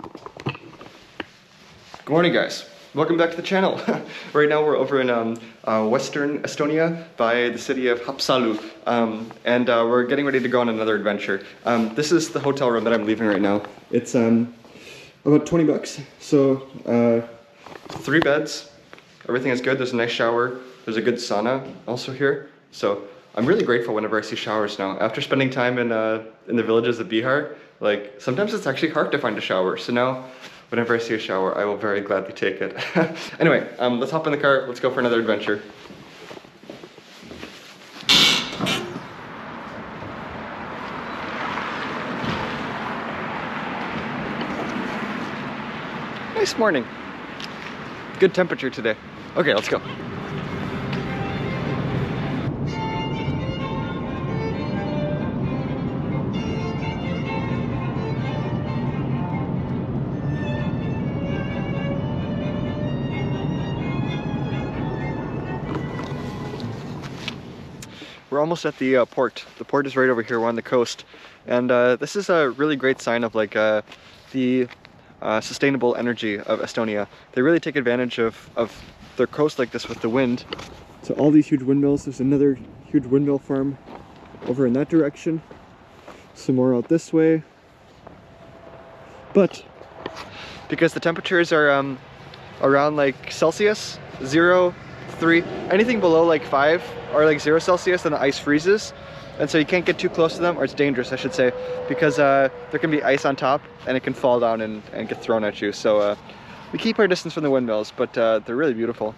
Good morning, guys. Welcome back to the channel. Right now we're over in western Estonia by the city of Haapsalu, and we're getting ready to go on another adventure. This is the hotel room that I'm leaving right now. It's about 20 bucks. So 3 beds, everything is good. There's a nice shower. There's a good sauna also here. So I'm really grateful whenever I see showers now. After spending time in the villages of Bihar, like sometimes it's actually hard to find a shower. So now, whenever I see a shower, I will very gladly take it. Anyway, let's hop in the car. Let's go for another adventure. Nice morning. Good temperature today. Okay, let's go. We're almost at the port. The port is right over here. We're on the coast, and this is a really great sign of like the sustainable energy of Estonia. They really take advantage of their coast like this with the wind. So all these huge windmills. There's another huge windmill farm over in that direction. Some more out this way. But because the temperatures are around like Celsius, 0, 3, anything below like 5 or like 0 Celsius, then the ice freezes, and so you can't get too close to them, or it's dangerous, I should say, because there can be ice on top and it can fall down and get thrown at you. So we keep our distance from the windmills, but they're really beautiful.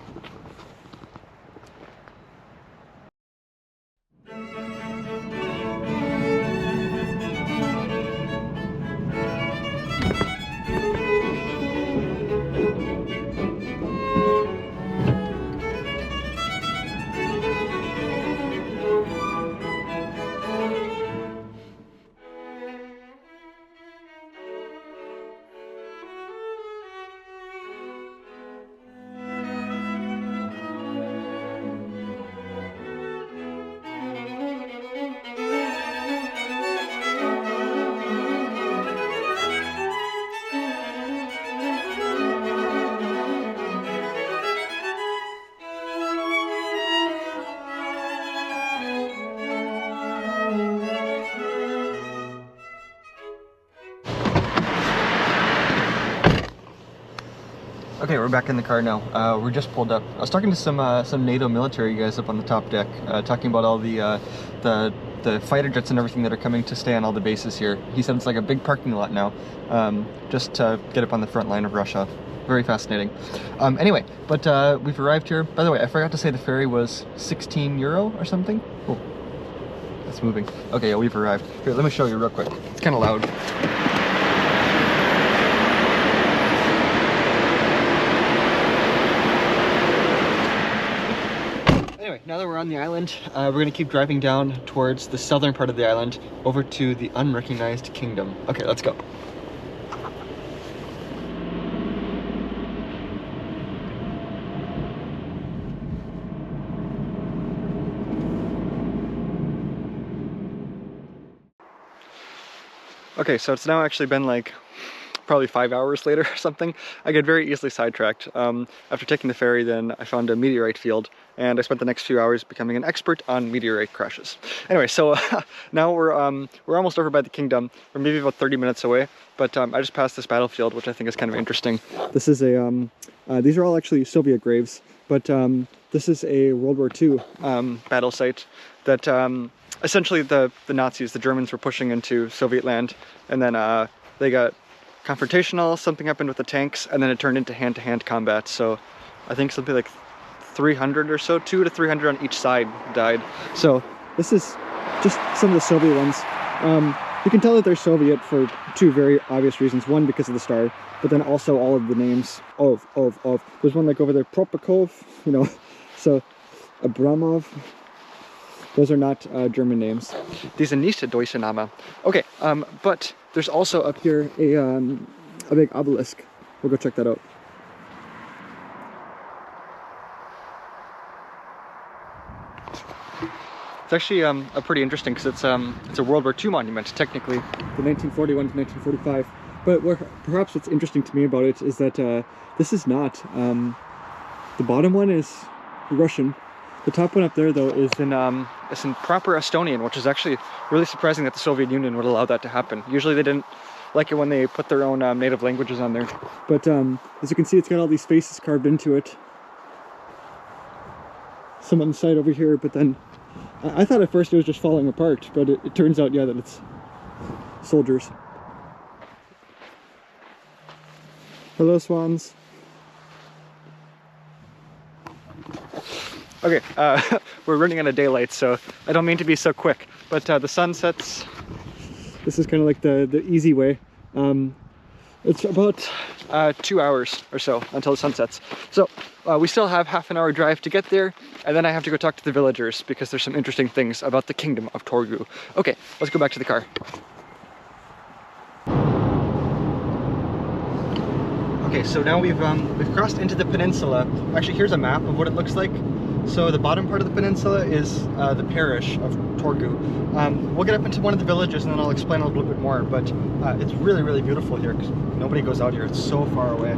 Okay, we're back in the car now. We're just pulled up. I was talking to some NATO military guys up on the top deck, talking about all the fighter jets and everything that are coming to stay on all the bases here. He said it's like a big parking lot now, just to get up on the front line of Russia. Very fascinating. Anyway, but we've arrived here. By the way, I forgot to say the ferry was 16 euro or something. Oh, it's moving. Okay, yeah, we've arrived. Here, let me show you real quick. It's kind of loud. Now that we're on the island, we're going to keep driving down towards the southern part of the island, over to the Unrecognized Kingdom. Okay, let's go. Okay, so it's now actually been like probably 5 hours later or something. I get very easily sidetracked. After taking the ferry, then I found a meteorite field, and I spent the next few hours becoming an expert on meteorite crashes. Anyway, so now we're almost over by the kingdom. We're maybe about 30 minutes away, but I just passed this battlefield, which I think is kind of interesting. This is a these are all actually Soviet graves, but this is a World War II battle site that essentially the Nazis, the Germans, were pushing into Soviet land, and then they got confrontational, something happened with the tanks, and then it turned into hand-to-hand combat. So I think something like 300 or so, 200 to 300 on each side died. So this is just some of the Soviet ones. You can tell that they're Soviet for 2 very obvious reasons. One, because of the star, but then also all of the names of. There's one like over there, Propakov, you know, so Abramov. Those are not German names. These are nicht deutsche Namen. Okay, but there's also up here a big obelisk. We'll go check that out. It's actually pretty interesting because it's a World War II monument, technically, the 1941 to 1945. But perhaps what's interesting to me about it is that this is not. The bottom one is Russian. The top one up there, though, is in proper Estonian, which is actually really surprising that the Soviet Union would allow that to happen. Usually they didn't like it when they put their own native languages on there. But as you can see, it's got all these faces carved into it. Some on the side over here, but then I thought at first it was just falling apart, but it turns out, yeah, that it's soldiers. Hello, swans. Okay, we're running out of daylight, so I don't mean to be so quick, but the sun sets. This is kind of like the easy way. It's about 2 hours or so until the sun sets. So we still have half an hour drive to get there, and then I have to go talk to the villagers because there's some interesting things about the Kingdom of Torgu. Okay, let's go back to the car. Okay, so now we've crossed into the peninsula. Actually, here's a map of what it looks like. So the bottom part of the peninsula is the parish of Torgu. We'll get up into one of the villages and then I'll explain a little bit more, but it's really, really beautiful here because nobody goes out here. It's so far away.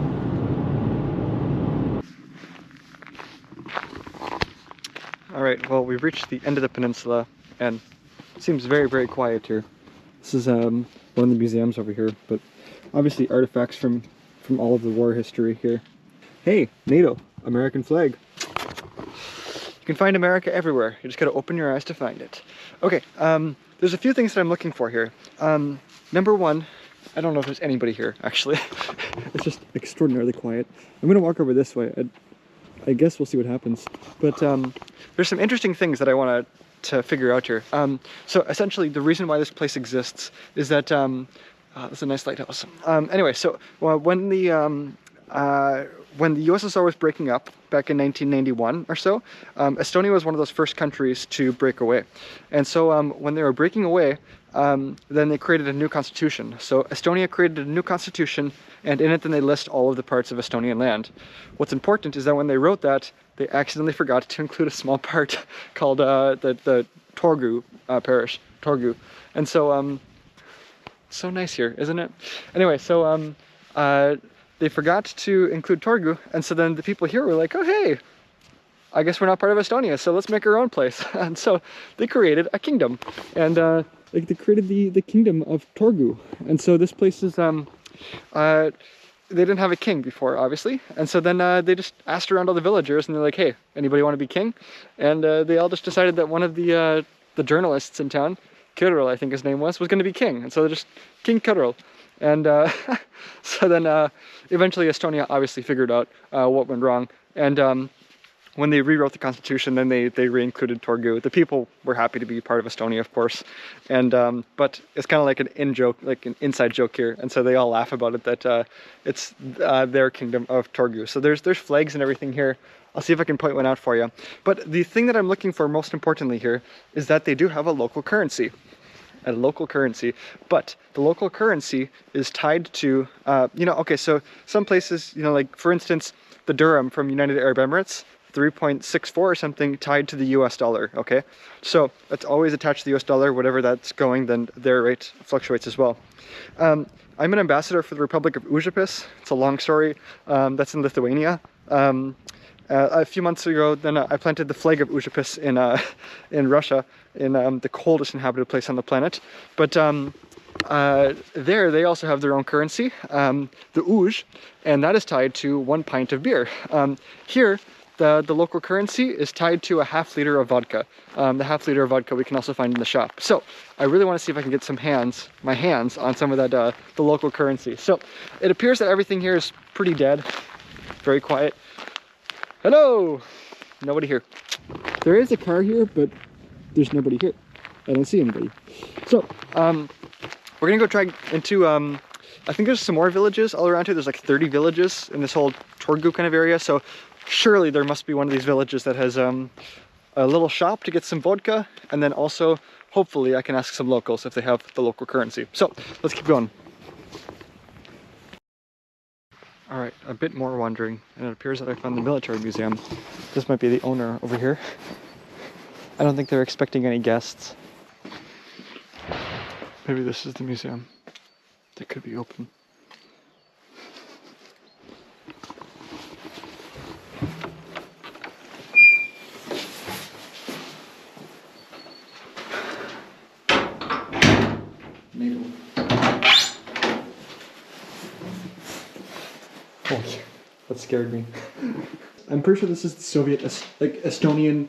All right, well, we've reached the end of the peninsula and it seems very, very quiet here. This is one of the museums over here, but obviously artifacts from all of the war history here. Hey, NATO, American flag. You can find America everywhere. You just gotta open your eyes to find it. Okay, there's a few things that I'm looking for here. Number one, I don't know if there's anybody here, actually. It's just extraordinarily quiet. I'm gonna walk over this way. I guess we'll see what happens. But there's some interesting things that I want to figure out here. So essentially, the reason why this place exists is that it's a nice lighthouse. Anyway, so when the USSR was breaking up back in 1991 or so, Estonia was one of those first countries to break away. And so when they were breaking away, then they created a new constitution. So Estonia created a new constitution, and in it then they list all of the parts of Estonian land. What's important is that when they wrote that, they accidentally forgot to include a small part called the Torgu Parish, Torgu. And so, so nice here, isn't it? Anyway, so they forgot to include Torgu, and so then the people here were like, oh hey, I guess we're not part of Estonia, so let's make our own place. And so they created a kingdom, and they created the Kingdom of Torgu. And so this place is, they didn't have a king before, obviously, and so then they just asked around all the villagers, and they're like, hey, anybody want to be king? And they all just decided that one of the journalists in town, Kirill, I think his name was going to be king, and so they're just King Kirill. And so then eventually Estonia obviously figured out what went wrong, and when they rewrote the constitution, then they re-included Torgu. The people were happy to be part of Estonia, of course, and but it's kind of like an in-joke, like an inside joke here, and so they all laugh about it that it's their Kingdom of Torgu. So there's flags and everything here. I'll see if I can point one out for you. But the thing that I'm looking for most importantly here is that they do have a local currency. A local currency, but the local currency is tied to, you know, okay, so some places, you know, like for instance, the dirham from United Arab Emirates, 3.64 or something, tied to the US dollar, okay? So it's always attached to the US dollar, whatever that's going, then their rate fluctuates as well. I'm an ambassador for the Republic of Užupis. It's a long story. That's in Lithuania. A few months ago, then I planted the flag of Užupis in Russia, in the coldest inhabited place on the planet. But there, they also have their own currency, the Uj, and that is tied to 1 pint of beer. Here, the local currency is tied to a half liter of vodka. The half liter of vodka we can also find in the shop. So I really want to see if I can get my hands on some of that, the local currency. So it appears that everything here is pretty dead, very quiet. Hello! Nobody here. There is a car here, but there's nobody here. I don't see anybody. So, we're gonna go try into, I think there's some more villages all around here. There's like 30 villages in this whole Torgu kind of area. So surely there must be one of these villages that has a little shop to get some vodka. And then also, hopefully I can ask some locals if they have the local currency. So let's keep going. All right, a bit more wandering, and it appears that I found the military museum. This might be the owner over here. I don't think they're expecting any guests. Maybe this is the museum. They could be open. Oh, that scared me. I'm pretty sure this is the Soviet, like Estonian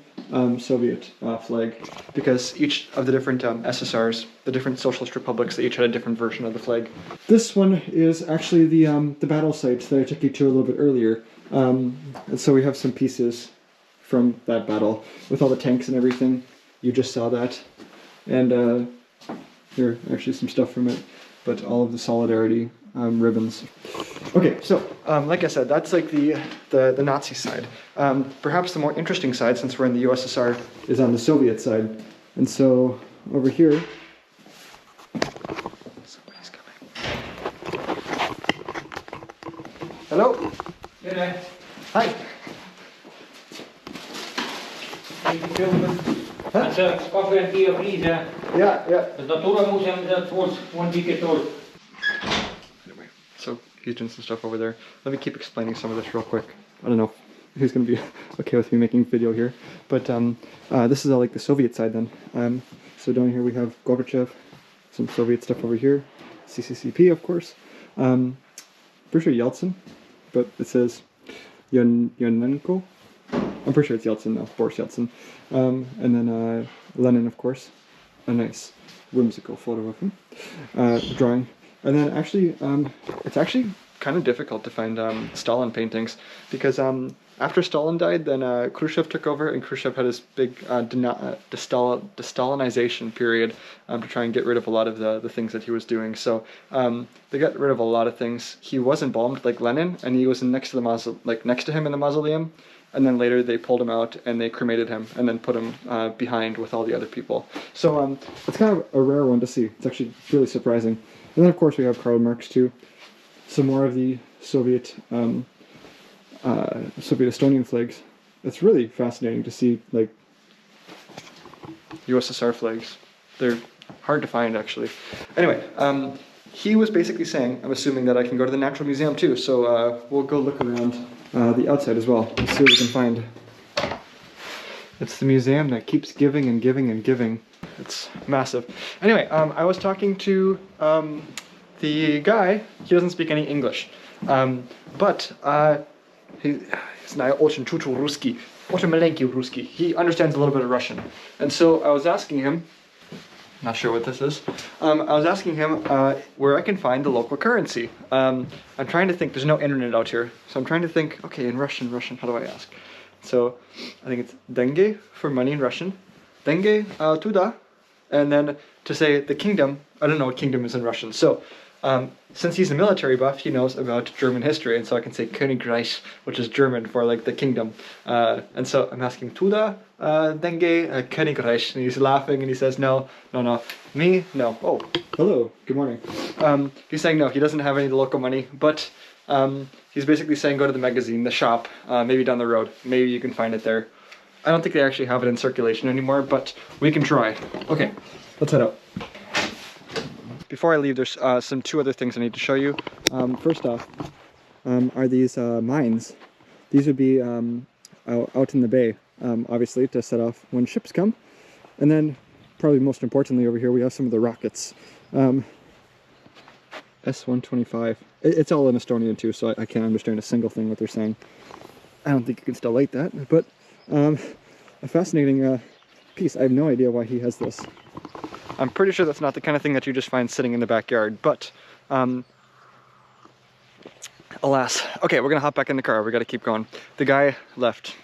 Soviet flag, because each of the different SSRs, the different socialist republics, they each had a different version of the flag. This one is actually the battle site that I took you to a little bit earlier. And so we have some pieces from that battle with all the tanks and everything. You just saw that. And here are actually some stuff from it, but all of the solidarity ribbons. Okay, so like I said, that's like the Nazi side. Perhaps the more interesting side, since we're in the USSR, is on the Soviet side. And so over here, somebody's coming. Hello? G'day. Hi. That's a coffee and tea, please. Yeah, yeah. The Torgu Museum, that was 1 week old. Anyway, so he's doing some stuff over there. Let me keep explaining some of this real quick. I don't know who's going to be okay with me making a video here, but this is all like the Soviet side then. So down here we have Gorbachev, some Soviet stuff over here, CCCP of course, pretty sure Yeltsin, but it says Yonenko. I'm pretty sure it's Yeltsin though, Boris Yeltsin. And then Lenin of course, a nice whimsical photo of him, drawing. And then actually, it's actually kind of difficult to find Stalin paintings, because after Stalin died, then Khrushchev took over, and Khrushchev had his big de-Stalinization period to try and get rid of a lot of the things that he was doing. So they got rid of a lot of things. He was embalmed like Lenin, and he was next to next to him in the mausoleum. And then later they pulled him out and they cremated him and then put him behind with all the other people. So it's kind of a rare one to see. It's actually really surprising. And then of course we have Karl Marx too. Some more of the Soviet Estonian flags. It's really fascinating to see like USSR flags. They're hard to find actually. Anyway, he was basically saying, I'm assuming that I can go to the Natural Museum too, so we'll go look around the outside as well and see what we can find. It's the museum that keeps giving and giving and giving. It's massive. Anyway, I was talking to the guy. He doesn't speak any English, but he's not очень чуть-чуть русский, очень маленький русский. He understands a little bit of Russian, and so I was asking him. Not sure what this is. I was asking him where I can find the local currency. I'm trying to think. There's no internet out here, so I'm trying to think. Okay, in Russian, how do I ask? So I think it's dengue for money in Russian. Dengue tuda, and then to say the kingdom. I don't know what kingdom is in Russian. So since he's a military buff, he knows about German history, and so I can say Königreich, which is German for like the kingdom. And so I'm asking tuda. Dengue Königreich, and he's laughing and he says no. Me? No. Oh, hello, good morning. He's saying no, he doesn't have any local money, but he's basically saying go to the magazine, the shop, maybe down the road. Maybe you can find it there. I don't think they actually have it in circulation anymore, but we can try. Okay, let's head out. Before I leave, there's two other things I need to show you. First off, are these mines. These would be out in the bay. Obviously to set off when ships come. And then probably most importantly over here we have some of the rockets. S-125. It's all in Estonian too, so I can't understand a single thing what they're saying. I don't think you can still light that, but a fascinating piece. I have no idea why he has this. I'm pretty sure that's not the kind of thing that you just find sitting in the backyard, but alas. Okay, we're gonna hop back in the car. We gotta keep going. The guy left.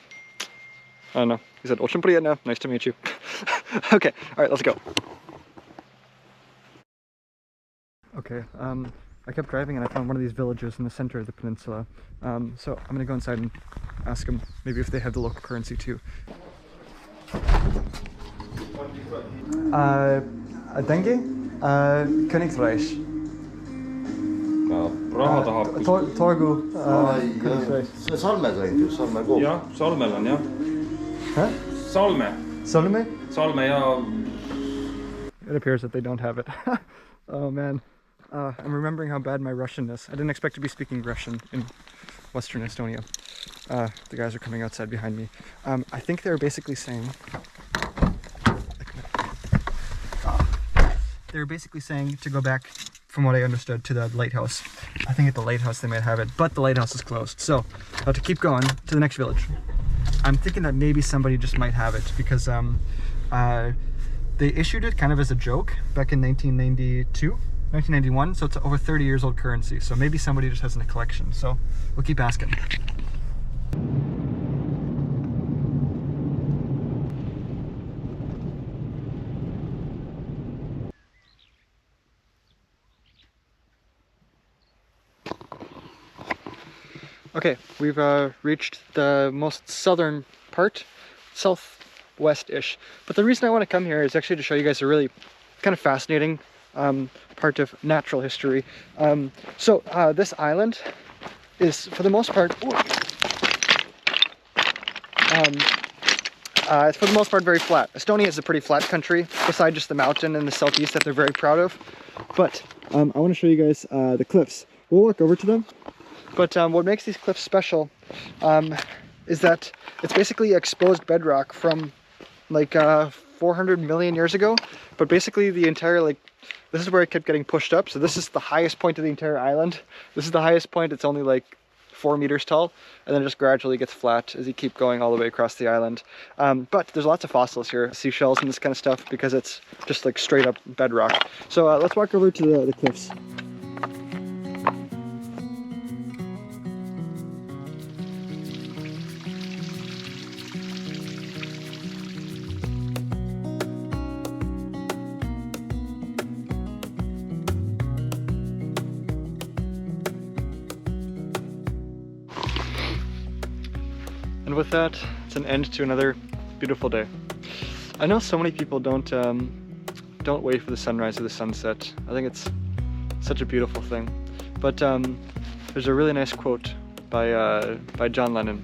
I don't know. He said, "Очень приятно. Nice to meet you." Okay, all right, let's go. Okay, I kept driving and I found one of these villages in the center of the peninsula. So I'm gonna go inside and ask them maybe if they have the local currency too. Dengue? Königreich. Torgu Parish. See Salmega ainult ju, Salme koos. jah, Salmel on jah. Salme. Salme? Salme ja. It appears that they don't have it. Oh man. I'm remembering how bad my Russian is. I didn't expect to be speaking Russian in Western Estonia. The guys are coming outside behind me. I think they're basically saying... They're basically saying to go back from what I understood, to the lighthouse. I think at the lighthouse they might have it, but the lighthouse is closed. So I have to keep going to the next village. I'm thinking that maybe somebody just might have it because they issued it kind of as a joke back in 1991, so it's over 30 years old currency. So maybe somebody just has it in a collection. So we'll keep asking. Okay, we've reached the most southern part, southwest-ish. But the reason I want to come here is actually to show you guys a really kind of fascinating part of natural history. This island is, for the most part, it's for the most part very flat. Estonia is a pretty flat country, besides just the mountain in the southeast that they're very proud of. But I want to show you guys the cliffs. We'll walk over to them. But what makes these cliffs special is that it's basically exposed bedrock from like 400 million years ago. But basically the entire, like, this is where it kept getting pushed up. So this is the highest point of the entire island. This is the highest point. It's only like 4 meters tall, and then it just gradually gets flat as you keep going all the way across the island. But there's lots of fossils here, seashells and this kind of stuff, because it's just like straight up bedrock. So let's walk over to the cliffs. And with that, it's an end to another beautiful day. I know so many people don't wait for the sunrise or the sunset. I think it's such a beautiful thing. But there's a really nice quote by John Lennon.